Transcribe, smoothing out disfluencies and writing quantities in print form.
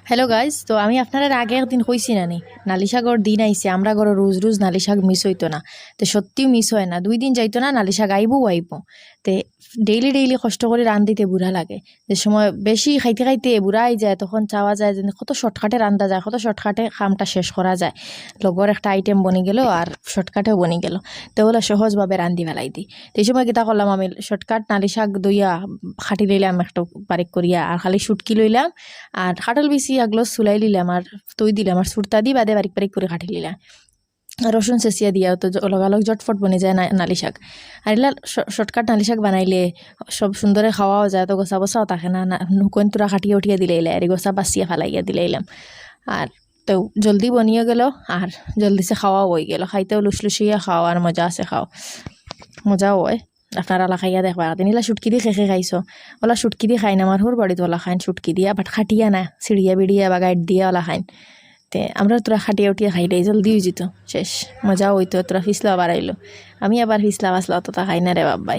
Hello guys, তো আমি আপনারা আগে একদিন কইছি নানি নালি শাকর দিন আইছে, আমরা ঘরে রোজ রোজ নালি শাক মিস হইতো না। তো সত্যিও মিস হয় না, 2 দিন যাইতো না, নালি শাক আইবো তে ডেইলি ডেইলি কষ্ট করে রান্ধিতে বুড়া লাগে। যে সময় বেশি খাইতে খাইতে বুড়াই যায়, তখন চাওয়া যায় যে কত শর্টকাটে রান্ধা যায়, কত শর্টকাটে কামটা শেষ করা যায়। লগর একটা আইটেম বনি গেল আর শর্টকাটেও বনি গেল, তো ওগুলো সহজভাবে রান্ধি ফেলাই দিই। তো এই সময় কিতা করলাম, আমি শর্টকাট নালি শাক দইয়া খাটি লইলাম একটু বারিক করিয়া, আর খালি শুটকি লইলাম আর খাটল বিচি আগলো চুলাই লিলাম আর তৈ দিলাম আর সুরতা দি বাদে বারিক বারিক করে কাটি লিলাম। রসুন চেঁচিয়া দিয়া তো লগালগ জটফট বনে যায় নালি শাক। আর এলা শর্টকাট নালি শাক বানাইলে সব সুন্দরে খাওয়াও যায়, তো গোসা বসাও থাকে না, নুকন তুরা কাটিয়ে উঠিয়া দিলাইলে আর গোসা বাঁচিয়া ফালাইয়া দিলাইলাম। আর তো জলদি বনিয়ে গেল আর জলদিসে খাওয়াও হয়ে গেল, খাইতেও লুসলুসিয়া খাও আর মজা আছে খাও, মজাও হয়। আপনারা ওলা খাইয়া দেখবা, একদিন এলা শুটকি দিয়ে খেয়ে খাইছো, ওলা শুটকি দিয়ে খাই না, আমার হুর বাড়িতে ওলা খাইন শুটকি দিয়া, বাট খাটিয়া না, সিঁড়িয়া বিড়িয়া বা গাইড দিয়া ওলা খাইন। তে আমরা তোরা খাটিয়া উঠিয়া খাইলে জলদি হয়ে যেত শেষ, মজাও হইতো, তোরা ফিসলা বাড়াইলো। আমি আবার ফিসলা বাসলা অতটা খাই না রে বাবাই।